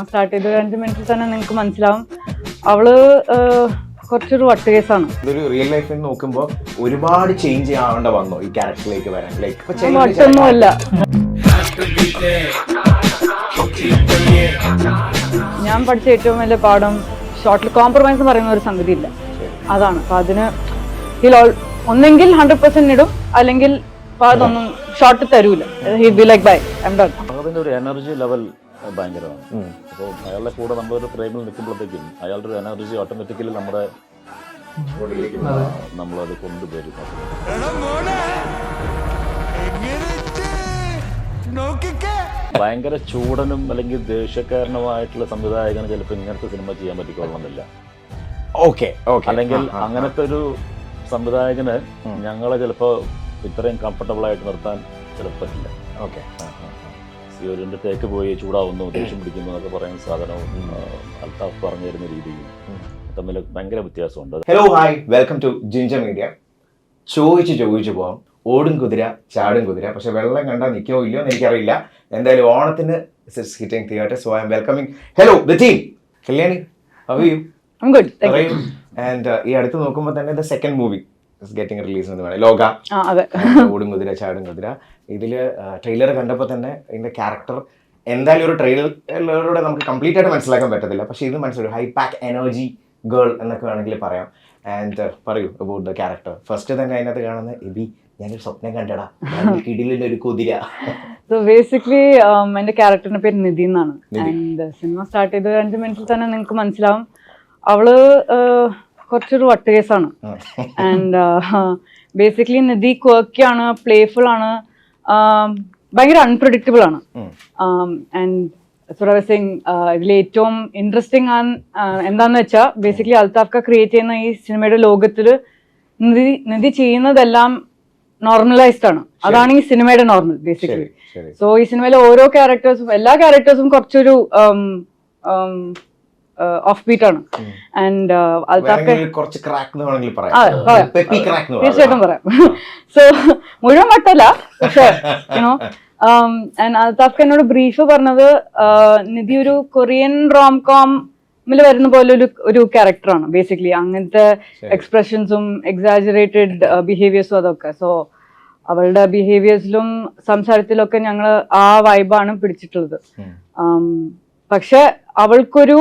Cinema start ചെയ്ത് 5 മിനിറ്റിൽ തന്നെ നിങ്ങൾക്ക് മനസ്സിലാവും അവള് കുറച്ചൊരു വട്ടുകേസാണ്. ഇതൊരു റിയൽ ലൈഫിൽ നോക്കുമ്പോൾ ഒരുപാട് ചേഞ്ച് ആവേണ്ട വന്നോ ഈ ക്യാരക്ടറിലേക്ക് വരാൻ? ലൈക്ക് വട്ടൊന്നുമല്ല. ഞാൻ പഠിച്ച ഏറ്റവും വലിയ പാഠം ഷോർട്ടിൽ കോംപ്രമൈസ് എന്ന് പറയുന്ന ഒരു സംഗതി ഇല്ല, അതാണ്. അപ്പൊ അതിന് ഒന്നെങ്കിൽ 100% ഇടും, അല്ലെങ്കിൽ അതൊന്നും ഷോർട്ട് തരൂല. അതിന്റെ ഒരു എനർജി ലെവൽ ഭയങ്കരമാണ്. അപ്പോൾ അയാളുടെ കൂടെ നമ്മളൊരു ഫ്രെയിമിൽ നിൽക്കുമ്പോഴത്തേക്കും അയാളുടെ ഒരു എനർജി ഓട്ടോമാറ്റിക്കലി നമ്മളത് കൊണ്ടുവരും. ഭയങ്കര ചൂടനും അല്ലെങ്കിൽ ദേഷ്യക്കാരനുമായിട്ടുള്ള സംവിധായകന് ചിലപ്പോൾ ഇങ്ങനത്തെ സിനിമ ചെയ്യാൻ പറ്റിക്കൊള്ളണമെന്നില്ല. അല്ലെങ്കിൽ അങ്ങനത്തെ ഒരു സംവിധായകന് ഞങ്ങളെ ചിലപ്പോൾ ഇത്രയും കംഫർട്ടബിൾ ആയിട്ട് നിർത്താൻ ചിലപ്പോൾ പറ്റില്ല. ഒരു ടേക്ക് പോയി ചൂടാവുന്നു, ദേഷ്യം പിടിക്കുന്നു എന്നൊക്കെ പറയുന്ന സാധനവും അൽത്താഫ് പറഞ്ഞു തരുന്ന രീതിയും തമ്മിൽ ഭയങ്കര വ്യത്യാസമുണ്ട്. Hello, hi, welcome to ginger media. ചോദിച്ചു പോവാം, ഓടും കുതിര ചാടും കുതിര, പക്ഷെ വെള്ളം കണ്ടാൽ നിൽക്കോ ഇല്ലയോ എന്ന് എനിക്കറിയില്ല. എന്തായാലും ഓണത്തിന് hitting theatre, so I am welcoming. Hello the team. Kalyani, how are you? I am good, thank you. And ഈ അടുത്ത് നോക്കുമ്പോൾ തന്നെ the second movie getting release എന്ന് വേണം, ലോക. ഓടും കുതിര ചാടും കുതിര. ഇതില് ട്രെയിലർ കണ്ടപ്പോൾ തന്നെ ഇതിന്റെ ക്യാരക്ടർ എന്തായാലും ഒരു ട്രെയിലറിലൂടെ നമുക്ക് കംപ്ലീറ്റ് ആയിട്ട് മനസ്സിലാക്കാൻ പറ്റത്തില്ല, പക്ഷെ ഇത് മനസ്സിലാവും. ഹൈ പാക്ക് എനർജി ഗേൾ എന്നൊക്കെ വേണമെങ്കിൽ പറയാം. ആൻഡ് പറയൂ അബൌട്ട് ദ ക്യാരക്ടർ. ഫസ്റ്റ് തന്നെ അതിനകത്ത് കാണുന്ന എബി, ഞാനൊരു സ്വപ്നം കണ്ടടാ, കിടിലൊരു കുതിര. സോ ബേസിക്കലി എന്റെ ക്യാരക്ടറിന്റെ പേര് നിധി എന്നാണ്. ആൻഡ് സിനിമ സ്റ്റാർട്ട് ചെയ്ത് 5 മിനിറ്റിൽ തന്നെ നിങ്ങൾക്ക് മനസ്സിലാവും അവള് കുറച്ചൊരു വട്ടുകേസാണ്. ആൻഡ് ബേസിക്കലി നിധി ക്വർക്കിയാണ്, പ്ലേഫുൾ ആണ്, ഭയങ്കര അൺപ്രഡിക്റ്റബിൾ ആണ്. ആൻഡ് ഇതിൽ ഏറ്റവും ഇൻട്രസ്റ്റിംഗ് എന്താന്ന് വെച്ചാൽ ബേസിക്കലി അൽത്താഫ് ക്രിയേറ്റ് ചെയ്യുന്ന ഈ സിനിമയുടെ ലോകത്തില് നിധി ചെയ്യുന്നതെല്ലാം നോർമലൈസ്ഡ് ആണ്. അതാണ് ഈ സിനിമയുടെ നോർമൽ ബേസിക്കലി. സോ ഈ സിനിമയിലെ ഓരോ ക്യാരക്ടേഴ്സും, എല്ലാ ക്യാരക്ടേഴ്സും കുറച്ചൊരു ഓഫ് ബീറ്റ് ആണ്. ആൻഡ് തീർച്ചയായിട്ടും പറയാം. സോ മുഴുവൻ വട്ടല്ല, പക്ഷേ അൽത്താഫ് എന്നോട് ബ്രീഫ് പറഞ്ഞത് നിധി ഒരു കൊറിയൻ റോംകോമിൽ വരുന്ന പോലെ ഒരു ക്യാരക്ടറാണ് ബേസിക്കലി. അങ്ങനത്തെ എക്സ്പ്രഷൻസും എക്സാജറേറ്റഡ് ബിഹേവിയേഴ്സും അതൊക്കെ. സോ അവളുടെ ബിഹേവിയേഴ്സിലും സംസാരത്തിലൊക്കെ ഞങ്ങൾ ആ വൈബാണ് പിടിച്ചിട്ടുള്ളത്. പക്ഷെ അവൾക്കൊരു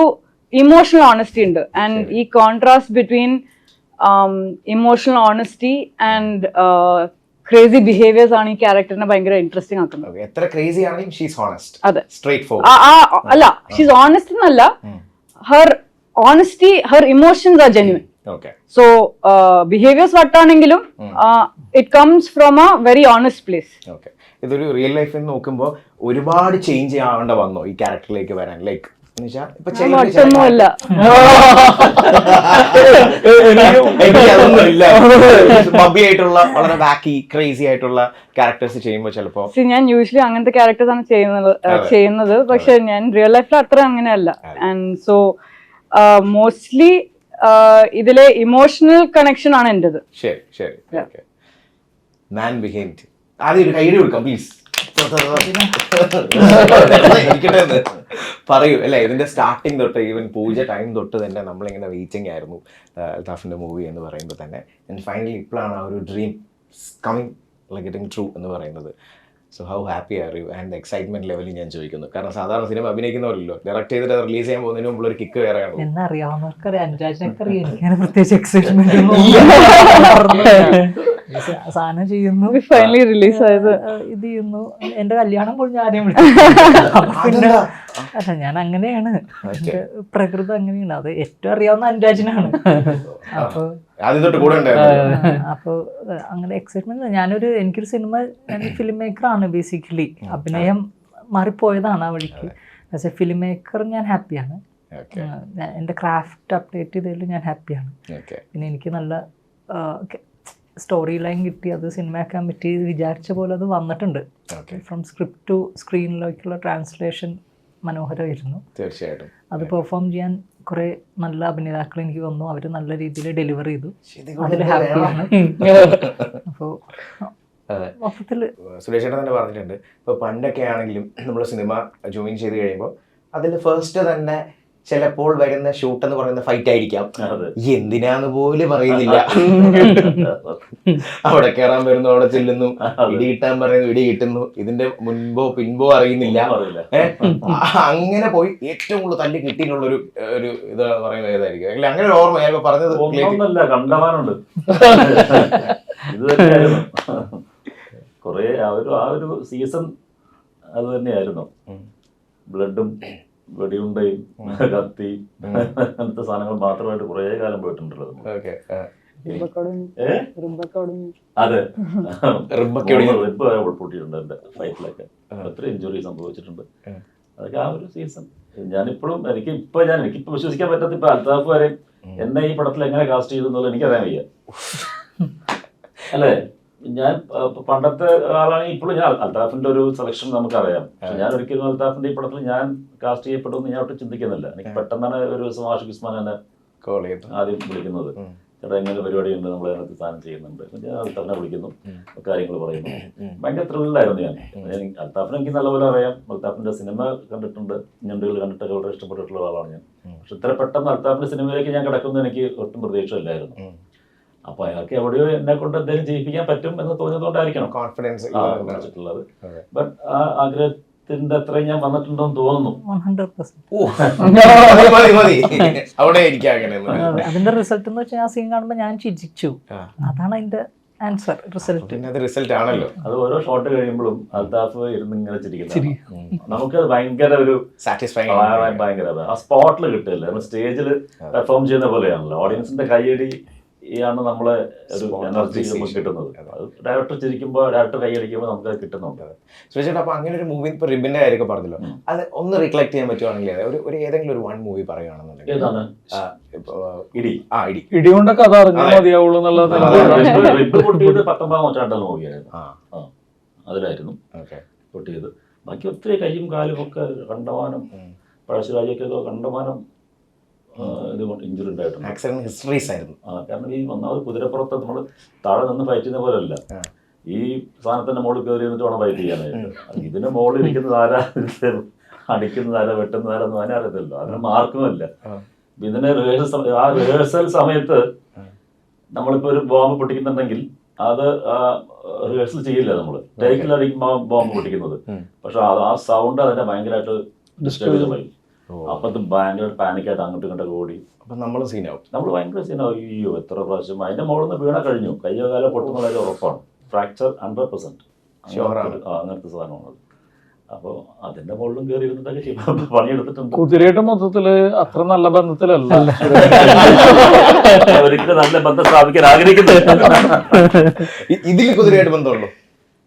ഇമോഷണൽ ഓണസ്റ്റി ഉണ്ട്. ആൻഡ് ഈ contrast between emotional honesty and crazy behaviours ആണ് ഈ ക്യാരക്ടറിനെ ഭയങ്കര ഇൻട്രസ്റ്റിംഗ് ആക്കുന്നത്. എത്ര ക്രേസി ആണെങ്കിലും ഷീ ഈസ് ഹോണസ്റ്റ്. അതെ, സ്ട്രെയിറ്റ് ഫോർവേഡ്. അല്ല, ഷീ ഈസ് ഓണസ്റ്റ് എന്നല്ല, her honesty, her emotions are genuine. So behaviours വട്ടാണെങ്കിലും it comes from a very honest place. ഇതൊരു റിയൽ ലൈഫിൽ നോക്കുമ്പോൾ ഒരുപാട് ചേഞ്ച് ആവേണ്ട വന്നോ ഈ ക്യാരക്ടറിലേക്ക് വരാൻ? ലൈക്ക് ഒന്നുമല്ല, ബബിയായിട്ടുള്ള വളരെ ബാക്കി ക്രേസി ആയിട്ടുള്ള ക്യാരക്ടേഴ്സ് ചെയ്യുമ്പോൾ ചിലപ്പോ ഞാൻ യൂഷ്വലി അങ്ങനത്തെ ക്യാരക്ടേഴ്സ് ആണ് ചെയ്യുന്നത്, പക്ഷെ ഞാൻ റിയൽ ലൈഫിൽ അത്ര അങ്ങനെയല്ല. ആൻഡ് സോ മോസ്റ്റ്ലി ഇതിലെ ഇമോഷണൽ കണക്ഷൻ ആണ് എന്റേത്. ശരി ശരി. മാൻ ബിഹൈൻഡ് ആദ്യം ഒരു കൈയ്യടി കൊടുക്കാം പ്ലീസ്. പറയൂ അല്ലെ, ഇതിന്റെ സ്റ്റാർട്ടിങ് തൊട്ട് ഈവൻ പൂജ ടൈം തൊട്ട് തന്നെ നമ്മളിങ്ങനെ വെയിറ്റിംഗ് ആയിരുന്നു അൽത്താഫിന്റെ മൂവി എന്ന് പറയുമ്പോൾ തന്നെ. ആൻഡ് ഫൈനലി ഇപ്പോഴാണ് ആ ഒരു dream coming like getting true എന്ന് പറയുന്നത്. So how happy are you? And excitement ലെവലിൽ ഞാൻ ചോദിക്കുന്നു, കാരണം സാധാരണ സിനിമ അഭിനയിക്കുന്നവരല്ലോ, ഡയറക്ട് ചെയ്തിട്ട് റിലീസ് ചെയ്യാൻ പോകുന്നതിന് മുമ്പ് ഒരു കിക്ക് വേറെയാണ്. സാധനം ചെയ്യുന്നു, ഫൈനലി റിലീസ് ആയത്, ഇത് ചെയ്യുന്നു, എന്റെ കല്യാണം പോലും ഞാൻ ആരെയും വിളിച്ചു. അല്ല, ഞാൻ അങ്ങനെയാണ്, എന്റെ പ്രകൃതം അങ്ങനെയാണ്. അത് ഏറ്റവും അറിയാവുന്ന അനുരാജനാണ്. അപ്പൊ അങ്ങനെ എക്സൈറ്റ്മെന്റ്. എനിക്കൊരു സിനിമ, ഞാൻ ഫിലിം മേക്കറാണ് ബേസിക്കലി. അഭിനയം മാറിപ്പോയതാണ് ആ വഴിക്ക്. പക്ഷെ ഫിലിം മേക്കർ ഞാൻ ഹാപ്പിയാണ്. എൻ്റെ ക്രാഫ്റ്റ് അപ്ഡേറ്റ് ചെയ്തതിൽ ഞാൻ ഹാപ്പിയാണ്. പിന്നെ എനിക്ക് നല്ല സ്റ്റോറി ലൈൻ കിട്ടി, അത് സിനിമയാക്കാൻ പറ്റി, വിചാരിച്ച പോലെ അത് വന്നിട്ടുണ്ട്. ഫ്രം സ്ക്രിപ്റ്റ് ടു സ്ക്രീനിലേക്കുള്ള ട്രാൻസ്ലേഷൻ മനോഹരമായിരുന്നു. തീർച്ചയായിട്ടും അത് പെർഫോം ചെയ്യാൻ കുറെ നല്ല അഭിനേതാക്കൾ എനിക്ക് വന്നു, അവർ നല്ല രീതിയിൽ ഡെലിവർ ചെയ്തു. അതിൽ ഹാപ്പിയാണ്. അപ്പോൾ മൊത്തത്തിൽ സുരേഷ് ചേട്ടൻ തന്നെ പറഞ്ഞിട്ടുണ്ട്, ഇപ്പോൾ പണ്ടൊക്കെ ആണെങ്കിലും നമ്മൾ സിനിമ ജോയിൻ ചെയ്ത് കഴിയുമ്പോൾ അതിൽ ഫസ്റ്റ് തന്നെ ചിലപ്പോൾ വരുന്ന ഷൂട്ട് എന്ന് പറയുന്ന ഫൈറ്റ് ആയിരിക്കാം, എന്തിനാന്ന് പോലും പറയുന്നില്ല. അവിടെ കയറാൻ വരുന്നു, അവിടെ ചെല്ലുന്നു, ഇടി കിട്ടാൻ പറയുന്നു, ഇടി കിട്ടുന്നു, ഇതിന്റെ മുൻപോ പിൻപോ അറിയുന്നില്ല. അങ്ങനെ പോയി ഏറ്റവും കൂടുതൽ തല്ലി കിട്ടിയിട്ടുള്ള ഒരു ഇത് പറയുന്നത് ഏതായിരിക്കും? അല്ലെ അങ്ങനെ ഒരു ഓർമ്മ ഞാൻ പറഞ്ഞത് കണ്ടമാനുണ്ട്. ഇത് തന്നെയായിരുന്നു കുറെ ആ ഒരു സീസൺ അത് തന്നെയായിരുന്നു. ബ്ലഡും വെടിയുണ്ടയും കത്തി അങ്ങനത്തെ സാധനങ്ങൾ മാത്രമായിട്ട് കുറെ കാലം പോയിട്ടുണ്ടല്ലോ. അതെ, റിബ് പൊട്ടിയിട്ടുണ്ട് എന്റെ ഫൈറ്റിലൊക്കെ, ഒത്തിരി ഇഞ്ചുറി സംഭവിച്ചിട്ടുണ്ട്. അതൊക്കെ ആ ഒരു സീസൺ. ഞാനിപ്പോഴും എനിക്കിപ്പോ വിശ്വസിക്കാൻ പറ്റാത്ത ഇപ്പൊ അൽത്താഫ് വരെ എന്നെ ഈ പടത്തിൽ എങ്ങനെ കാസ്റ്റ് ചെയ്തു എന്നുള്ളത് എനിക്കറിയാൻ വയ്യ. അല്ലേ, ഞാൻ പണ്ടത്തെ ആളാണെങ്കിൽ ഇപ്പോഴും ഞാൻ അൽത്താഫിന്റെ ഒരു സെലക്ഷൻ നമുക്കറിയാം. പക്ഷെ ഞാൻ ഒരിക്കലും അൽത്താഫിന്റെ ഈ പടത്തിൽ ഞാൻ കാസ്റ്റ് ചെയ്യപ്പെടുമെന്ന് ഞാൻ ഒട്ടും ചിന്തിക്കുന്നില്ല. എനിക്ക് പെട്ടെന്നാണ് ഒരു ദിവസം ആഷിഖ് ഉസ്മാൻ എന്നെ ആദ്യം വിളിക്കുന്നത്. ചേട്ടാ ഇങ്ങനെ പരിപാടിയുണ്ട്, നമ്മൾ അതിനകത്ത് സാധനം ചെയ്യുന്നുണ്ട്. ഞാൻ അൽത്താഫിനെ വിളിക്കുന്നു, കാര്യങ്ങൾ പറയുന്നു. ഭയങ്കര ത്രില്ലായിരുന്നു ഞാൻ. അൽത്താഫിനെ എനിക്ക് നല്ലപോലെ അറിയാം. അൽത്താഫിന്റെ സിനിമ കണ്ടിട്ടുണ്ട്, ഞണ്ടുകൾ കണ്ടിട്ടൊക്കെ വളരെ ഇഷ്ടപ്പെട്ടിട്ടുള്ള ആളാണ് ഞാൻ. പക്ഷെ ഇത്ര പെട്ടെന്ന് അൽത്താഫിന്റെ സിനിമയിലേക്ക് ഞാൻ കിടക്കുന്നത് എനിക്ക് ഒട്ടും പ്രതീക്ഷയില്ലായിരുന്നു. അപ്പൊ അയാൾക്ക് എവിടെയോ എന്നെ കൊണ്ട് എന്തെങ്കിലും ചെയ്യിപ്പിക്കാൻ പറ്റും എന്ന് തോന്നിയതുകൊണ്ടായിരിക്കണം കോൺഫിഡൻസ് കാണിച്ചിട്ടുള്ളത്. ബട്ട് ആ ആഗ്രഹത്തിന്റെ അത്രയും ഞാൻ വന്നിട്ടുണ്ടോന്ന് തോന്നുന്നു. അതിന്റെ റിസൾട്ട് എന്ന് വെച്ചാൽ ആ സീൻ കാണുമ്പോൾ ഞാൻ ചിരിച്ചു. അതാണ് അതിന്റെ ആൻസർ, റിസൾട്ട് ആണല്ലോ. അത് ഓരോ ഷോട്ട് കഴിയുമ്പോഴും അൽത്താഫ് ഇരുന്ന് ഇങ്ങനെ ചിരിക്കുന്നത് നമുക്കത് ഭയങ്കര ഒരു സാറ്റിസ്ഫൈങ്, ഭയങ്കര ആ സ്പോട്ടിൽ കിട്ടില്ല. സ്റ്റേജിൽ പെർഫോം ചെയ്യുന്ന പോലെയാണല്ലോ. ഓഡിയൻസിന്റെ കൈയടി ാണ് നമ്മളെ ഒരു എനർജി നമുക്ക് കിട്ടുന്നത്. ഡയറക്ടർ ചിരിക്കുമ്പോൾ, ഡയറക്ടർ കൈയടിക്കുമ്പോൾ നമുക്ക് അത് കിട്ടുന്നുണ്ട്. സുരേഷ്, അപ്പൊ അങ്ങനെ ഒരു മൂവി ഇപ്പൊ റിബിന്റെ കാര്യമൊക്കെ പറഞ്ഞല്ലോ, അത് ഒന്ന് റിക്ലക്ട് ചെയ്യാൻ പറ്റുവാണെങ്കിൽ ഒരു ഏതെങ്കിലും ഒരു 1 മൂവി പറയുകയാണെന്നുണ്ടെങ്കിൽ ഏതാണ്? ഇടി കൊണ്ട് കഥ അറിഞ്ഞാൽ മതിയാവുള്ളൂ എന്നുള്ളത്. റിബ് പൊട്ടിയത് 19-ാം നൂറ്റാണ്ടിൽ മൂവിയായിരുന്നു. അതിലായിരുന്നു പൊട്ടിയത്. ബാക്കി ഒത്തിരി കൈയും കാലും ഒക്കെ കണ്ടമാനം, പഴശ്ശിരാജയ്ക്കൊക്കെ കണ്ടമാനം ഇഞ്ചുറി ഉണ്ടായിട്ടുണ്ട്. ആക്സിഡന്റ് ഹിസ്റ്ററീസ് ആയിരുന്നു. കാരണം ഈ ഒന്നാമത് കുതിരപ്പുറത്ത് നമ്മൾ താഴെ നിന്ന് ഫൈറ്റ് ചെയ്യുന്ന പോലെയല്ല, ഈ സാധനത്തിന്റെ മുകളിൽ കയറി നിന്നിട്ട് വേണം ഫൈറ്റ് ചെയ്യാനായിട്ട്. ഇതിന് മുകളിൽ ഇരിക്കുന്നത് ആരാ, അടിക്കുന്നത് ആരാ, വെട്ടുന്നത് ആരാന്ന് അതിനറിയത്തില്ലോ, അതിന് മാർക്കുമല്ല. ഇതിന് റിഹേഴ്സൽ സമയത്ത് നമ്മളിപ്പോ ഒരു ബോംബ് പൊട്ടിക്കുന്നുണ്ടെങ്കിൽ അത് റിഹേഴ്സൽ ചെയ്യില്ല. നമ്മള് ടേക്കിലടിക്കുമ്പോൾ ബോംബ് പൊട്ടിക്കുന്നത്. പക്ഷെ ആ സൗണ്ട് അതിന്റെ ഭയങ്കരമായിട്ട് ഡിസ്റ്റർബ് ചെയ്ത് കളയും. അപ്പൊ അത് ഭയങ്കര പാനിക്കായിട്ട് അങ്ങോട്ടും ഇങ്ങോട്ടൊക്കെ ഓടി. അപ്പൊ നമ്മൾ ഭയങ്കര സീനാവും. അയ്യോ എത്ര പ്രാവശ്യം അതിന്റെ മുകളിൽ നിന്ന് വീണ കഴിഞ്ഞു, കയ്യോ കാലോ പൊട്ടുന്ന കാര്യം ഉറപ്പാണ്. ഫ്രാക്ചർ 100% അങ്ങനത്തെ സാധനമാണ്. അപ്പൊ അതിന്റെ മുകളിലും കയറി ഇരുന്നിട്ടൊക്കെ പണിയെടുത്തിട്ടുണ്ട്. കുതിരയുടെ മൊത്തത്തില് അത്ര നല്ല ബന്ധത്തിലല്ല, അവർക്ക് നല്ല ബന്ധം സ്ഥാപിക്കാൻ ആഗ്രഹിക്കുന്നില്ല. ഇതില് കുതിരയായിട്ട് ബന്ധമുള്ളൂ?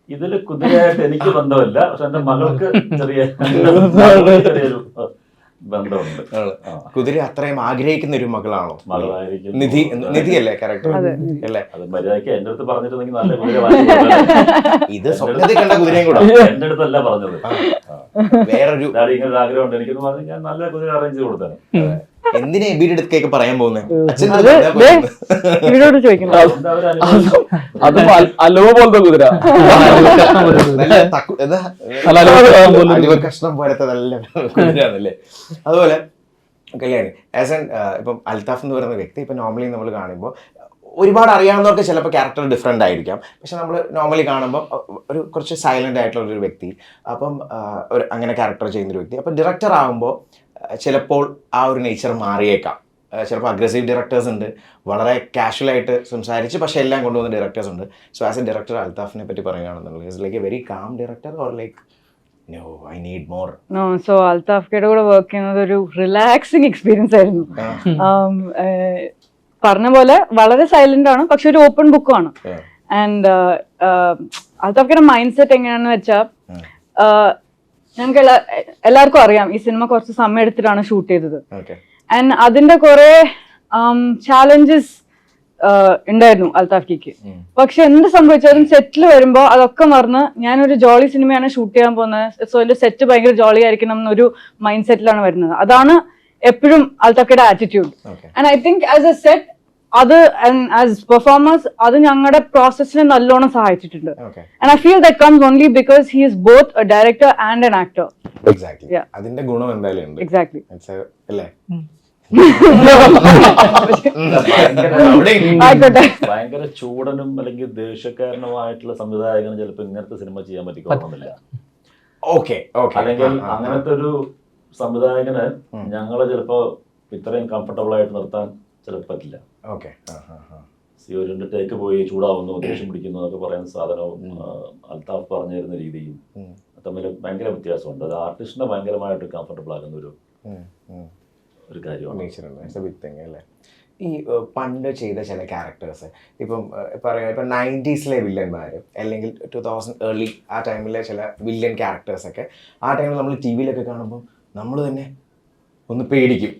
ഇതില് കുതിരയായിട്ട് എനിക്ക് ബന്ധമില്ല, പക്ഷെ എന്റെ മകൾക്ക് ചെറിയൊരു ബന്ധമുണ്ട്. കുതിര അത്രയും ആഗ്രഹിക്കുന്ന ഒരു മകളാണോ? മകളായിരിക്കും. നിധിയല്ലേ ക്യാരക്ടർ അല്ലേ? അത് മര്യാദയ്ക്ക് എന്റെ അടുത്ത് പറഞ്ഞിട്ടുണ്ടെങ്കിൽ നല്ല കുതിര ഇത് സ്വപ്നത്തിൽ കണ്ട കുതിരയും കൂടെ എന്റെ അടുത്തല്ല പറഞ്ഞത്. വേറൊരു ഇങ്ങനെ ആഗ്രഹമുണ്ട് എനിക്കെന്ന് പറഞ്ഞാൽ ഞാൻ നല്ല കുതിര അറേഞ്ച് ചെയ്ത് കൊടുത്തേ. എന്തിനാ എബിയുടെ അടുത്തേക്ക് പറയാൻ പോകുന്നത്? അത് അലുവ പോലത്തെ കുതിര, കഷ്ണം പോലത്തെ നല്ല കുതിരാന്നല്ലേ. അതുപോലെ കല്യാണി ആസ് എൻ ഇപ്പം അൽത്താഫ് എന്ന് പറയുന്ന വ്യക്തി ഇപ്പൊ നോർമലി നമ്മൾ കാണുമ്പോൾ ഒരുപാട് അറിയാവുന്നവർക്ക് ചിലപ്പോൾ ക്യാരക്ടർ ഡിഫറെൻ്റ് ആയിരിക്കാം. പക്ഷെ നമ്മൾ നോർമലി കാണുമ്പോൾ ഒരു കുറച്ച് സൈലൻ്റ് ആയിട്ടുള്ള ഒരു വ്യക്തി, അപ്പം ഒരു അങ്ങനെ ക്യാരക്ടർ ചെയ്യുന്നൊരു വ്യക്തി. അപ്പം ഡയറക്ടർ ആകുമ്പോൾ ചിലപ്പോൾ ആ ഒരു നേച്ചർ മാറിയേക്കാം. ചിലപ്പോൾ അഗ്രസീവ് ഡയറക്ടേഴ്സ് ഉണ്ട്, വളരെ കാഷ്വലായിട്ട് സംസാരിച്ച് പക്ഷെ എല്ലാം കൊണ്ടുവന്ന ഡയറക്ടേഴ്സ് ഉണ്ട്. സോ ആസ് എ ഡയറക്ടർ അൽത്താഫിനെ പറ്റി പറയുകയാണെന്നുള്ളത് it's like a very calm director or like no I need more? So അൽത്താഫിയുടെ കൂടെ വർക്ക് ചെയ്യുന്നത് ഒരു റിലാക്സിങ് എക്സ്പീരിയൻസ് ആയിരുന്നു. പറഞ്ഞ പോലെ വളരെ സൈലന്റ് ആണ്, പക്ഷെ ഒരു ഓപ്പൺ ബുക്കുമാണ്. ആൻഡ് അൽത്താഫിയുടെ മൈൻഡ് സെറ്റ് എങ്ങനെയാണെന്ന് വെച്ചാൽ, ഞങ്ങൾക്ക് എല്ലാവർക്കും അറിയാം ഈ സിനിമ കുറച്ച് സമയം എടുത്തിട്ടാണ് ഷൂട്ട് ചെയ്തത്. ആൻഡ് അതിന്റെ കുറെ ചാലഞ്ചസ് ഉണ്ടായിരുന്നു അൽത്താഫിക്ക്. പക്ഷെ എന്ത് സംഭവിച്ചാലും സെറ്റിൽ വരുമ്പോ അതൊക്കെ മറന്ന് ഞാനൊരു ജോളി സിനിമയാണ് ഷൂട്ട് ചെയ്യാൻ പോകുന്നത്, സോ എന്റെ സെറ്റ് ഭയങ്കര ജോളി ആയിരിക്കണം എന്നൊരു മൈൻഡ് സെറ്റിലാണ് വരുന്നത്. അതാണ് എപ്പോഴും അൽത്താഫിയുടെ attitude. And I think as a set അത് ആസ് പെർഫോമേഴ്സ് അത് ഞങ്ങളുടെ പ്രോസസ്സിനെ നല്ലോണം സഹായിച്ചിട്ടുണ്ട്. Okay. And I feel that comes only because he is both a director and an actor. Exactly. Yeah. അതിന്റെ ഗുണം എന്തായാലും ഉണ്ട്. Exactly. അല്ലേ? ഭയങ്കര ചൂടനും അല്ലെങ്കിൽ ദേഷ്യക്കാരനുമായിട്ടുള്ള സംവിധായകന് ചിലപ്പോൾ ഇങ്ങനത്തെ സിനിമ ചെയ്യാൻ പറ്റിക്കൊള്ളുന്നില്ല. Okay okay. അല്ലെങ്കിൽ അങ്ങനത്തെ ഒരു സംവിധായകന് ഞങ്ങളെ ചിലപ്പോ ഇത്രയും കംഫർട്ടബിൾ ആയിട്ട് നിർത്താൻ ചിലപ്പോൾ പറ്റില്ല. ഓക്കെ. ഒരു 2 ടേക്ക് പോയി ചൂടാവുന്നു, ദേഷ്യം പിടിക്കുന്നു എന്നൊക്കെ പറയുന്ന സാധനവും അൽത്താഫ് പറഞ്ഞു തരുന്ന രീതിയും തമ്മിൽ ഭയങ്കര വ്യത്യാസമുണ്ട്. അത് ആർട്ടിസ്റ്റിനെ ഭയങ്കരമായിട്ട് കംഫർട്ടബിൾ ആകുന്ന ഒരു കാര്യമാണ്. അല്ലേ? ഈ പണ്ട് ചെയ്ത ചില ക്യാരക്ടേഴ്സ് ഇപ്പം പറയാം, ഇപ്പം 90s വില്ലന്മാർ അല്ലെങ്കിൽ 2000 ഏർലി ആ ടൈമിലെ ചില വില്ലൻ ക്യാരക്ടേഴ്സൊക്കെ ആ ടൈമിൽ നമ്മൾ ടി വിയിലൊക്കെ കാണുമ്പോൾ നമ്മൾ തന്നെ ഒന്ന് പേടിക്കും.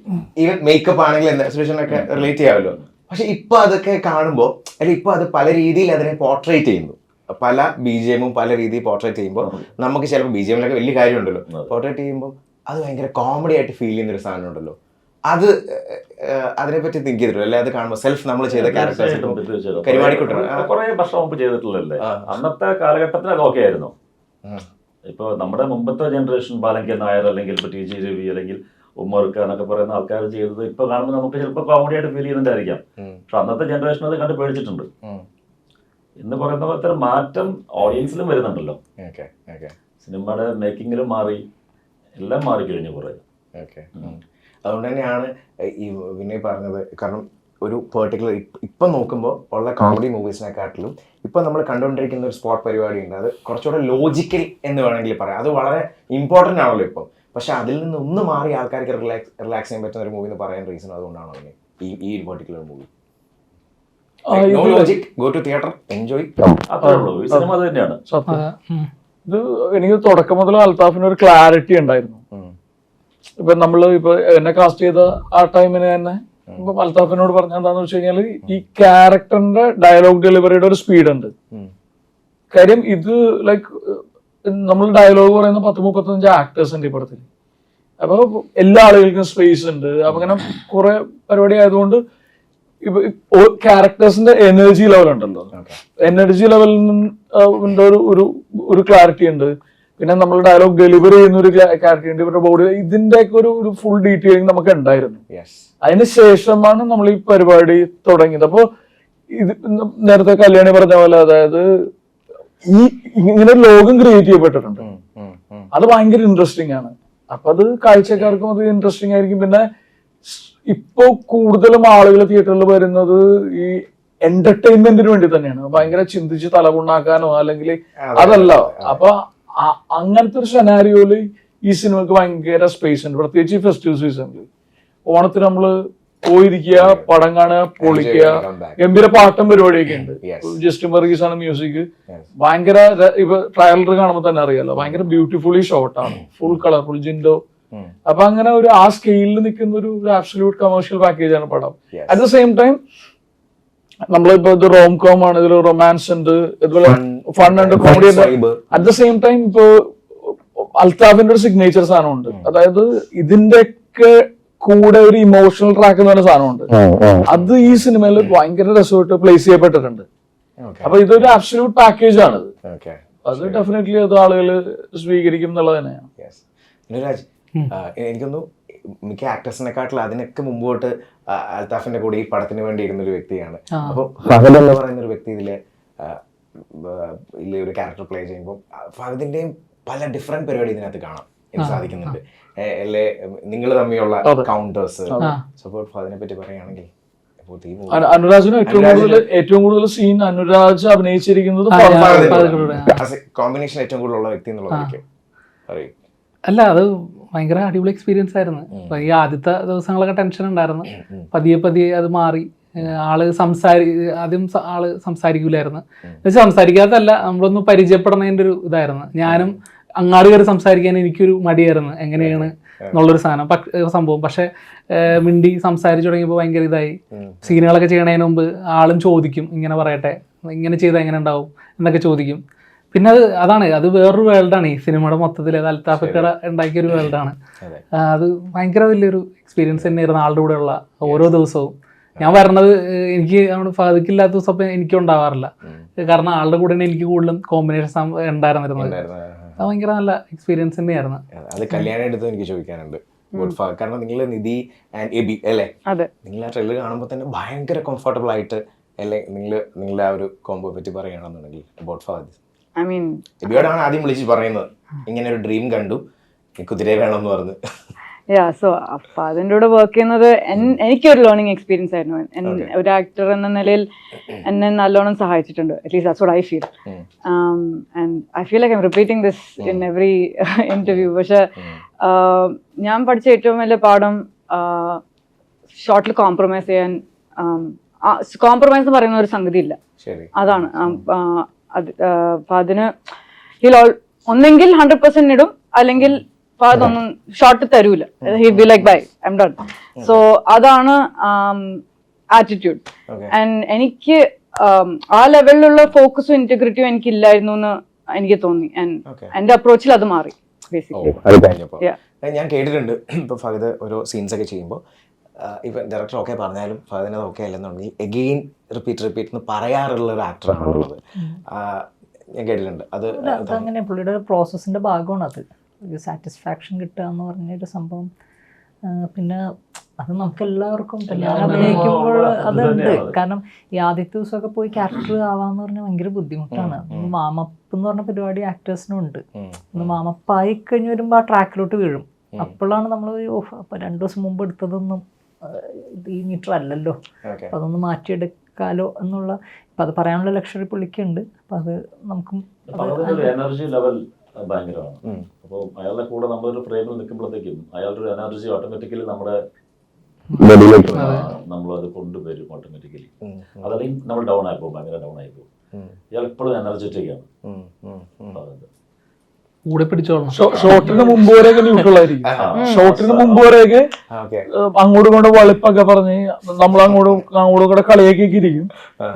ഈവൻ മേക്കപ്പ് ആണെങ്കിൽ എന്താ സുരേഷനൊക്കെ റിലേറ്റ് ചെയ്യാമല്ലോ. പക്ഷെ ഇപ്പൊ അതൊക്കെ കാണുമ്പോൾ അല്ലെങ്കിൽ ഇപ്പൊ അത് പല രീതിയിൽ അതിനെ പോർട്രേറ്റ് ചെയ്യുന്നു. പല BGM പല രീതിയിൽ പോർട്രേറ്റ് ചെയ്യുമ്പോൾ നമുക്ക് ചിലപ്പോൾ BGMലൊക്കെ വലിയ കാര്യമുണ്ടല്ലോ, പോർട്രേറ്റ് ചെയ്യുമ്പോൾ അത് ഭയങ്കര കോമഡി ആയിട്ട് ഫീൽ ചെയ്യുന്ന ഒരു സാധനം ഉണ്ടല്ലോ. അത് അതിനെപ്പറ്റി തിങ്ക് ചെയ്തിട്ടുള്ളൂ അല്ലെ? അത് കാണുമ്പോൾ സെൽഫ് നമ്മൾ ചെയ്ത ക്യാരക്ടേഴ്സ് കുറെ വർഷം മുമ്പ് ചെയ്തിട്ടുള്ളല്ലേ. അന്നത്തെ കാലഘട്ടത്തിൽ അത് ഓക്കെ ആയിരുന്നു. ഇപ്പൊ നമ്മുടെ മുമ്പത്തെ ജനറേഷൻ ബാലങ്കൻ നായർ അല്ലെങ്കിൽ ഇപ്പൊ TG രവി അല്ലെങ്കിൽ ഉമ്മർക്ക് എന്നൊക്കെ പറയുന്ന ആൾക്കാർ ചെയ്തത് ഇപ്പൊ കാണുമ്പോൾ നമുക്ക് ചിലപ്പോൾ കോമഡി ആയിട്ട് ഫീൽ ചെയ്യുന്നുണ്ടായിരിക്കാം. പക്ഷെ അന്നത്തെ ജനറേഷൻ അത് കണ്ട് പേടിച്ചിട്ടുണ്ട്. എന്ന് പറയുന്ന പോലത്തെ മാറ്റം ഓഡിയൻസിലും വരുന്നുണ്ടല്ലോ. സിനിമയുടെ മേക്കിങ്ങിലും മാറി, എല്ലാം മാറിക്കഴിഞ്ഞു കുറെ. അതുകൊണ്ട് തന്നെയാണ് ഈ വിനയ് പറഞ്ഞത്. കാരണം ഒരു പെർട്ടിക്കുലർ ഇപ്പം നോക്കുമ്പോൾ ഉള്ള കോമഡി മൂവീസിനെക്കാട്ടിലും ഇപ്പം നമ്മൾ കണ്ടുകൊണ്ടിരിക്കുന്ന ഒരു സ്പോട്ട് പരിപാടി ഉണ്ട്. അത് കുറച്ചുകൂടെ ലോജിക്കൽ എന്ന് വേണമെങ്കിൽ പറയാം. അത് വളരെ ഇമ്പോർട്ടൻ്റ് ആണല്ലോ ഇപ്പം. പക്ഷെ അതിൽ നിന്ന് ഒന്ന് മാറി ആൾക്കാർക്ക് റിലാക്സ് ചെയ്യാൻ പറ്റുന്ന ഒരു മൂവി എന്ന് പറയാൻ റീസൺ അതുകൊണ്ടാണ് അവന് ഈ ഒരു particular movie. No logic, go to theatre, enjoy, അത്രേ ഉള്ളൂ. ഈ സിനിമ അത് തന്നെയാണ്. ഇത് എനിക്ക് തുടക്കം മുതൽ അൽത്താഫിന് ഒരു ക്ലാരിറ്റി ഉണ്ടായിരുന്നു. ഇപ്പൊ നമ്മള് ഇപ്പൊ എന്നെ കാസ്റ്റ് ചെയ്ത ആ ടൈമിന് തന്നെ ഇപ്പൊ അൽത്താഫിനോട് പറഞ്ഞ എന്താന്ന് വെച്ച് കഴിഞ്ഞാല് ഈ ക്യാരക്ടറിന്റെ ഡയലോഗ് ഡെലിവറിയുടെ ഒരു സ്പീഡ് ഉണ്ട്. കാര്യം ഇത് ലൈക്ക് നമ്മൾ ഡയലോഗ് പറയുന്ന 10-35 ആക്ടേഴ്സ് ഉണ്ട് ഈ പടത്തിൽ. അപ്പൊ എല്ലാ ആളുകൾക്കും സ്പേസ് ഉണ്ട്. അപ്പൊ അങ്ങനെ കുറെ പരിപാടി ആയതുകൊണ്ട് ഇപ്പൊ ക്യാരക്ടേഴ്സിന്റെ എനർജി ലെവൽ ഉണ്ടല്ലോ, എനർജി ലെവലിന്റെ ഒരു ക്ലാരിറ്റി ഉണ്ട്. പിന്നെ നമ്മൾ ഡയലോഗ് ഡെലിവറി ചെയ്യുന്ന ഒരു ക്ലാരിറ്റി ഉണ്ട്. ഇവരുടെ ബോഡി ഇതിന്റെ ഒക്കെ ഒരു ഫുൾ ഡീറ്റെയിലിംഗ് നമുക്ക് ഉണ്ടായിരുന്നു. അതിന് ശേഷമാണ് നമ്മൾ ഈ പരിപാടി തുടങ്ങിയത്. അപ്പോ ഇത് നേരത്തെ കല്യാണി പറഞ്ഞ പോലെ, അതായത് ഈ ഇങ്ങനെ ഒരു ലോകം ക്രിയേറ്റ് ചെയ്യപ്പെട്ടിട്ടുണ്ട്. അത് ഭയങ്കര ഇൻട്രസ്റ്റിംഗ് ആണ്. അപ്പൊ അത് കാഴ്ചക്കാർക്കും അത് ഇൻട്രസ്റ്റിംഗ് ആയിരിക്കും. പിന്നെ ഇപ്പൊ കൂടുതലും ആളുകൾ തിയേറ്ററിൽ വരുന്നത് ഈ എന്റർടൈൻമെന്റിന് വേണ്ടി തന്നെയാണ്. ഭയങ്കര ചിന്തിച്ച് തലകുണ്ടാക്കാനോ അല്ലെങ്കിൽ അതല്ല. അപ്പൊ അങ്ങനത്തെ ഒരു സെനാരിയോയില് ഈ സിനിമക്ക് ഭയങ്കര സ്പേസ് ഉണ്ട്. പ്രത്യേകിച്ച് ഈ ഫെസ്റ്റിവൽ സീസണിൽ ഓണത്തിന് നമ്മള് പോയിരിക്കുക, പടം കാണുക, പൊളിക്കുക, ഗംഭീര പാട്ടും പരിപാടിയൊക്കെ ഉണ്ട്. ജസ്റ്റിൻ വർഗീസ് ആണ് മ്യൂസിക്. ഭയങ്കര ഇപ്പൊ ട്രയലർ കാണുമ്പോൾ തന്നെ അറിയാലോ, ഭയങ്കര ബ്യൂട്ടിഫുള്ളി ഷോട്ടാണ്, ഫുൾ കളർഫുൾ ജിൻഡോ. അപ്പൊ അങ്ങനെ ഒരു ആ സ്കെയിലിൽ നിൽക്കുന്ന ഒരു ആബ്സല്യൂട്ട് കമേഴ്ഷ്യൽ പാക്കേജ് ആണ് പടം. അറ്റ് ദ സെയിം ടൈം നമ്മളിപ്പോ ഇത് റോം കോം ആണ്, ഇതിൽ റൊമാൻസ് ഉണ്ട്, ഇതുപോലെ ഫൺ ഉണ്ട്, കോമഡി ഉണ്ട്. അറ്റ് ദ സെയിം ടൈം ഇപ്പൊ അൽത്താഫിന്റെ ഒരു സിഗ്നേച്ചർ സാധനമുണ്ട്. അതായത് ഇതിന്റെയൊക്കെ കൂടെ ഒരു ഇമോഷണൽ ട്രാക്ക് എന്ന് പറയുന്ന സാധനമുണ്ട്. അത് ഈ സിനിമയിൽ ഭയങ്കര രസമായിട്ട് പ്ലേസ് ചെയ്യപ്പെട്ടിട്ടുണ്ട്. അപ്പൊ ഇതൊരു ആബ്സല്യൂട്ട് പാക്കേജ് ആണ്. അത് ഡെഫിനറ്റ്ലി അത് ആളുകൾ സ്വീകരിക്കും എന്നുള്ളത് തന്നെയാണ്. എനിക്കൊന്നു മിക്ക ആക്ടേഴ്സിനെക്കാട്ടിലും അതിനൊക്കെ മുമ്പോട്ട് അൽത്താഫിന്റെ കൂടെ ഈ പടത്തിന് വേണ്ടി ഇരുന്നൊരു വ്യക്തിയാണ്. അപ്പൊ ഫഹദ് എന്ന് പറയുന്ന ഒരു വ്യക്തി ഇതിലെ ഒരു ക്യാരക്ടർ പ്ലേ ചെയ്യുമ്പോൾ ഫഹദിന്റെയും പല ഡിഫറെന്റ് പരിപാടി ഇതിനകത്ത് കാണാം എനിക്ക് സാധിക്കുന്നുണ്ട്. അല്ലെ നിങ്ങൾ തമ്മിലുള്ള കൗണ്ടേഴ്സ് സപ്പോർട്ട് ഫഹദിനെ പറ്റി പറയുകയാണെങ്കിൽ അനുരാജിന് ഏറ്റവും കൂടുതൽ സീൻ അനുരാജ് അഭിനയിച്ചിരിക്കുന്നത് കോമ്പിനേഷൻ ഏറ്റവും കൂടുതലുള്ള വ്യക്തി എന്നുള്ളതൊക്കെ പറയും. അല്ല, അത് ഭയങ്കര അടിപൊളി എക്സ്പീരിയൻസ് ആയിരുന്നു. ഈ ആദ്യത്തെ ദിവസങ്ങളൊക്കെ ടെൻഷൻ ഉണ്ടായിരുന്നു. പതിയെ പതിയെ അത് മാറി. ആദ്യം ആള് സംസാരിക്കൂലായിരുന്നു. സംസാരിക്കാത്തല്ല, നമ്മളൊന്ന് പരിചയപ്പെടുന്നതിന്റെ ഒരു ഇതായിരുന്നു. ഞാനും അങ്ങാട് കയറി സംസാരിക്കാൻ എനിക്കൊരു മടിയായിരുന്നു, എങ്ങനെയാണ് എന്നുള്ളൊരു സംഭവം. പക്ഷെ മിണ്ടി സംസാരിച്ചു തുടങ്ങിയപ്പോൾ ഭയങ്കര ഇതായി. സീനുകളൊക്കെ ചെയ്യണതിന് മുമ്പ് ആളും ചോദിക്കും, ഇങ്ങനെ പറയട്ടെ, ഇങ്ങനെ ചെയ്താൽ എങ്ങനെ ഉണ്ടാവും എന്നൊക്കെ ചോദിക്കും. പിന്നെ അത് വേറൊരു വേൾഡാണ്. ഈ സിനിമയുടെ മൊത്തത്തിൽ അത് അൽത്താഫക്കട ഉണ്ടാക്കിയൊരു വേൾഡാണ്. അത് ഭയങ്കര വലിയൊരു എക്സ്പീരിയൻസ് തന്നെയായിരുന്നു ആളുടെ കൂടെയുള്ള ഓരോ ദിവസവും. ഞാൻ വരണത് എനിക്ക് നമ്മുടെ ഫഹദിക്കില്ലാത്ത ദിവസം അപ്പം എനിക്കും ഉണ്ടാവാറില്ല. കാരണം ആളുടെ കൂടെ എനിക്ക് കൂടുതലും കോമ്പിനേഷൻ ഉണ്ടായിരുന്നിരുന്നത്. അത് ഭയങ്കര നല്ല എക്സ്പീരിയൻസ് തന്നെയായിരുന്നു. അത് കല്യാണം എടുത്ത് എനിക്ക് ചോദിക്കാനുണ്ട്. കാരണം നിങ്ങൾ നിധി ആൻഡ് എബി അല്ലേ, നിങ്ങൾ ആ ട്രെയിലർ കാണുമ്പോൾ തന്നെ ഭയങ്കര കംഫർട്ടബിൾ ആയിട്ട് അല്ലേ നിങ്ങളുടെ ആ ഒരു കോംബോ പറ്റി പറയുകയാണെന്നുണ്ടെങ്കിൽ അബൌട്ട് ഫഹദ്. ഐ മീൻ എബിയോടാണ് ആദ്യം വിളിച്ച് പറയുന്നത് ഇങ്ങനെ ഒരു ഡ്രീം കണ്ടു കുതിരയെ വേണമെന്ന് പറഞ്ഞു. സോ അപ്പൊ അതിൻ്റെ കൂടെ വർക്ക് ചെയ്യുന്നത് എനിക്കൊരു ലേണിംഗ് എക്സ്പീരിയൻസ് ആയിരുന്നു. ഒരു ആക്ടർ എന്ന നിലയിൽ എന്നെ നല്ലോണം സഹായിച്ചിട്ടുണ്ട്. At least that's what I feel. And I feel like I M repeating this in every interview. പക്ഷെ ഞാൻ പഠിച്ച ഏറ്റവും വലിയ പാഠം ഷോർട്ടിൽ കോംപ്രമൈസ് ചെയ്യാൻ, കോംപ്രമൈസ് എന്ന് പറയുന്ന ഒരു സംഗതി ഇല്ല. അതാണ് അപ്പൊ അതിന് ഒന്നെങ്കിൽ 100% ഇടും, അല്ലെങ്കിൽ അതൊന്നും ഷോർട്ട് തരൂല. He be like bye I am done. So അതാണ് ആറ്റിറ്റ്യൂഡ്. ആൻഡ് എനിക്ക് ആ ലെവലിലുള്ള ഫോക്കസും ഇന്റഗ്രിറ്റിയും എനിക്ക് ഇല്ലായിരുന്നു എന്ന് എനിക്ക് തോന്നി. ആൻഡ് എന്റെ അപ്രോച്ചിൽ അത് മാറി ബേസിക്കലി. ഞാൻ കേട്ടിട്ടുണ്ട് ഇപ്പൊ ഫഹദ് ഓരോ സീൻസ് ഒക്കെ ചെയ്യുമ്പോൾ ഇപ്പൊ ഡയറക്ടർ ഓക്കെ പറഞ്ഞാലും ഫഹദിന് അത് ഓക്കെ അല്ലെന്നുണ്ടെങ്കിൽ എഗെയിൻ റിപ്പീറ്റ് എന്ന് പറയാറുള്ള ഒരു ആക്ടറാണുള്ളത്. ഞാൻ കേട്ടിട്ടുണ്ട്. അതങ്ങനെ പുള്ളിയുടെ പ്രോസസ്സിന്റെ ഭാഗമാണ് അത്. ഒരു സാറ്റിസ്ഫാക്ഷൻ കിട്ടുക എന്ന് പറഞ്ഞൊരു സംഭവം. പിന്നെ അത് നമുക്ക് എല്ലാവർക്കും ഞാൻ അഭിനയിക്കുമ്പോൾ അതുണ്ട്. കാരണം ഈ ആദ്യത്തെ ദിവസമൊക്കെ പോയി ക്യാരക്ടർ ആവാന്ന് പറഞ്ഞാൽ ഭയങ്കര ബുദ്ധിമുട്ടാണ്. മാമപ്പ് എന്ന് പറഞ്ഞ പരിപാടി ആക്ടേഴ്സിനും ഉണ്ട്. മാമപ്പായി കഴിഞ്ഞ് വരുമ്പോൾ ആ ട്രാക്കിലോട്ട് വീഴും. അപ്പോഴാണ് നമ്മൾ അപ്പൊ 2 ദിവസം മുമ്പ് എടുത്തതൊന്നും ഈ മീറ്റർ അല്ലല്ലോ, അപ്പൊ അതൊന്ന് മാറ്റിയെടുക്കാലോ എന്നുള്ള ഇപ്പൊ അത് പറയാനുള്ള ലക്ഷറി പുള്ളിക്കുണ്ട്. അപ്പൊ അത് നമുക്കും എനർജി ലെവൽ ഭയങ്കരമാണ്. അപ്പോൾ അയാളുടെ കൂടെ നമ്മളൊരു ഫ്രെയിമിൽ നിൽക്കുമ്പോഴത്തേക്കും അയാളുടെ ഒരു എനർജി ഓട്ടോമാറ്റിക്കലി നമ്മളത് കൊണ്ടുവരും ഓട്ടോമാറ്റിക്കലി. അതല്ലെങ്കിൽ നമ്മൾ ഡൗൺ ആയിപ്പോ, ഭയങ്കര ഡൗൺ ആയിപ്പോ. ഇയാൾ എപ്പോഴും എനർജറ്റിക് ആണ്. കൂടെ പിടിച്ചോളാം. ഷോട്ടിന് മുമ്പ് വരെയൊക്കെ ന്യൂട്രൽ ആയിരിക്കും. ഷോട്ടിന് മുമ്പ് വരെയൊക്കെ അങ്ങോട്ടും കൊണ്ട് വളിപ്പൊക്കെ പറഞ്ഞ് നമ്മൾ അങ്ങോട്ടും കൂടെ കളിയാക്കി ഇരിക്കും.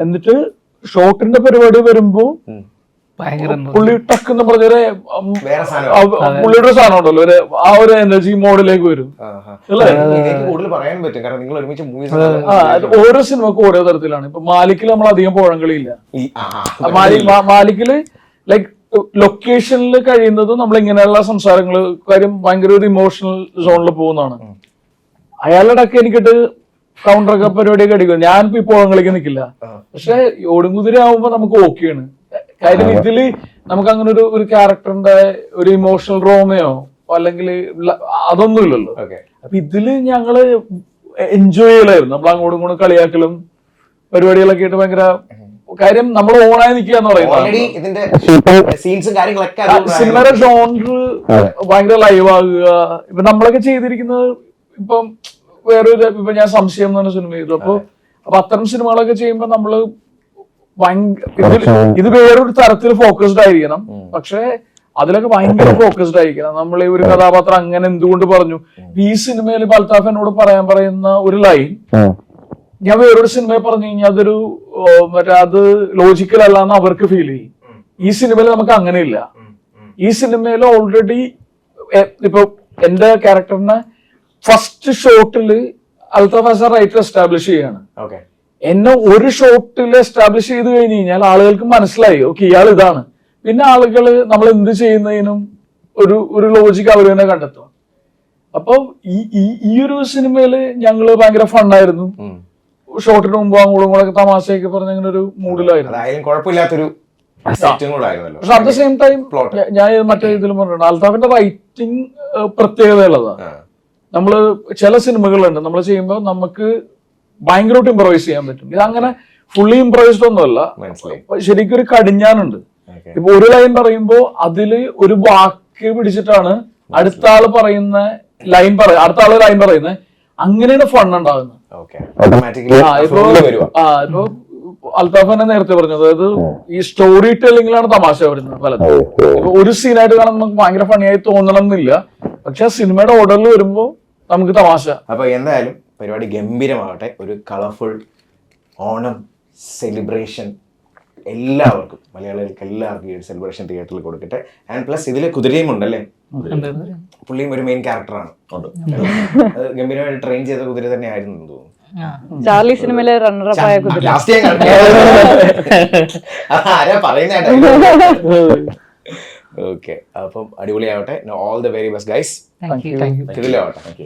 എന്നിട്ട് ഷോട്ടിന്റെ പരിപാടി വരുമ്പോ പുള്ളി ടക്കെന്ന് പറഞ്ഞൊരു പുള്ളിയുടെ സാധനം ഉണ്ടല്ലോ, ആ ഒരു എനർജി മോഡിലേക്ക് വരും. ഓരോ സിനിമക്കും ഓരോ തരത്തിലാണ്. ഇപ്പൊ മാലിക്കിൽ നമ്മൾ അധികം പോഴങ്കളിയില്ല. മാലിക്കില് ലൈക്ക് ലൊക്കേഷനിൽ കഴിയുന്നത് നമ്മൾ ഇങ്ങനെയുള്ള സംസാരങ്ങള്, കാര്യം ഭയങ്കര ഒരു ഇമോഷണൽ സോണിൽ പോകുന്നതാണ്. അയാളുടെ ഒക്കെ എനിക്കിട്ട് കൗണ്ടറൊക്കെ പരിപാടിയൊക്കെ അടിക്കും. ഞാനിപ്പോ ഈ പോഴങ്ങളിലേക്ക് നിൽക്കില്ല. പക്ഷെ ഓടുംകുതിര ആവുമ്പോ നമുക്ക് ഓക്കെയാണ്. കാര്യം ഇതില് നമുക്ക് അങ്ങനെ ഒരു ക്യാരക്ടറിന്റെ ഒരു ഇമോഷണൽ റോമയോ അല്ലെങ്കിൽ അതൊന്നും ഇല്ലല്ലോ. അപ്പൊ ഇതില് ഞങ്ങള് എൻജോയ് ചെയ്യലായിരുന്നു. നമ്മൾ അങ്ങോട്ടും ഇങ്ങോട്ടും കളിയാക്കലും പരിപാടികളൊക്കെ ആയിട്ട് ഭയങ്കര കാര്യം നമ്മൾ ഓണായി നിൽക്കുക എന്ന് പറയുന്നത്. സിനിമയുടെ ജോണർ ഭയങ്കര ലൈവ് ആകുക. ഇപ്പൊ നമ്മളൊക്കെ ചെയ്തിരിക്കുന്നത് ഇപ്പം വേറൊരു ഇപ്പൊ ഞാൻ സംശയം എന്ന് പറഞ്ഞ സിനിമ ചെയ്തു. അപ്പൊ അത്തരം സിനിമകളൊക്കെ ചെയ്യുമ്പോ നമ്മള് ഇത് വേറൊരു തരത്തിൽ ഫോക്കസ്ഡ് ആയിരിക്കണം. പക്ഷെ അതിലൊക്കെ ഭയങ്കര ഫോക്കസ്ഡ് ആയിരിക്കണം. നമ്മൾ ഈ ഒരു കഥാപാത്രം അങ്ങനെ എന്തുകൊണ്ട് പറഞ്ഞു. ഈ സിനിമയിൽ അൽത്താഫ് എന്നോട് പറയുന്ന ഒരു ലൈൻ ഞാൻ വേറൊരു സിനിമയെ പറഞ്ഞു കഴിഞ്ഞാൽ അതൊരു അത് ലോജിക്കൽ അല്ലാന്ന് അവർക്ക് ഫീൽ ചെയ്യും. ഈ സിനിമയിൽ നമുക്ക് അങ്ങനെയില്ല. ഈ സിനിമയിൽ ഓൾറെഡി ഇപ്പൊ എന്റെ ക്യാരക്ടറിനെ ഫസ്റ്റ് ഷോട്ടില് അൽത്താഫ് ആസ് എ റൈറ്റർ എസ്റ്റാബ്ലിഷ് ചെയ്യാണ്. എന്നെ ഒരു ഷോട്ടിൽ എസ്റ്റാബ്ലിഷ് ചെയ്ത് കഴിഞ്ഞ് കഴിഞ്ഞാൽ ആളുകൾക്ക് മനസ്സിലായി ഓക്കെ ഇയാൾ ഇതാണ്. പിന്നെ ആളുകൾ നമ്മൾ എന്ത് ചെയ്യുന്നതിനും ഒരു ലോജിക്ക് അവർ തന്നെ കണ്ടെത്തും. അപ്പൊ ഈ ഒരു സിനിമയില് ഞങ്ങള് ഭയങ്കര ഫണ്ണായിരുന്നു. ഷോട്ടിന് മുമ്പ് അങ്ങോട്ടും കൂടെ തമാശയൊക്കെ പറഞ്ഞ അങ്ങനെ ഒരു മൂഡിലായിരുന്നു. കുഴപ്പമില്ലാത്തൊരു പക്ഷെ അറ്റ് ദ സെയിം ടൈം ഞാൻ മറ്റേ ഇതിലും പറഞ്ഞിട്ടുണ്ട് അൽത്താഫിന്റെ റൈറ്റിംഗ് പ്രത്യേകതയുള്ളതാണ്. നമ്മള് ചില സിനിമകളുണ്ട് നമ്മൾ ചെയ്യുമ്പോൾ നമുക്ക് ഭയങ്കരമായിട്ട് ഇംപ്രവൈസ് ചെയ്യാൻ പറ്റും. ഇതങ്ങനെ ഫുള്ളി ഇംപ്രവൈസ്ഡ് ഒന്നുമല്ല. ശരിക്കും ഒരു കടിഞ്ഞാനുണ്ട്. ഇപ്പൊ ഒരു ലൈൻ പറയുമ്പോ അതില് ഒരു വാക്ക് പിടിച്ചിട്ടാണ് അടുത്ത ആള് പറയുന്ന അടുത്ത ആള് ലൈൻ പറയുന്നത്. അങ്ങനെയാണ് ഫൺ ഉണ്ടാകുന്നത്. ഇപ്പൊ അൽത്താഫ് തന്നെ നേരത്തെ പറഞ്ഞു, അതായത് ഈ സ്റ്റോറി ടെല്ലിങ്ങിലാണ് തമാശ വരുന്നത് പലതും. ഇപ്പൊ ഒരു സീനായിട്ട് കാണുമ്പോൾ നമുക്ക് ഭയങ്കര ഫണിയായി തോന്നണം എന്നില്ല. പക്ഷെ ആ സിനിമയുടെ ഓർഡറിൽ വരുമ്പോ നമുക്ക് തമാശ. അപ്പൊ എന്തായാലും പരിപാടി ഗംഭീരമാകട്ടെ. ഒരു കളർഫുൾ ഓണം സെലിബ്രേഷൻ എല്ലാവർക്കും, മലയാളികൾക്ക് എല്ലാവർക്കും ഈ സെലിബ്രേഷൻ തിയേറ്ററിൽ കൊടുക്കട്ടെ. ആൻഡ് പ്ലസ് ഇതില് കുതിരയും ഉണ്ടല്ലേ, പുള്ളിയും ഒരു മെയിൻ ക്യാരക്ടറാണ്. അത് ഗംഭീരമായിട്ട് ട്രെയിൻ ചെയ്ത കുതിര തന്നെ ആയിരുന്നു തോന്നുന്നു. ചാർലി സിനിമയിലെ റണ്ണറപ്പ് ആയ കുതിര. ലാസ്റ്റ് ആരാ പറയുന്ന ഓക്കെ, അപ്പം അടിപൊളിയാവട്ടെ. All the very best guys. Thank you. ഇതിലാവട്ടെ.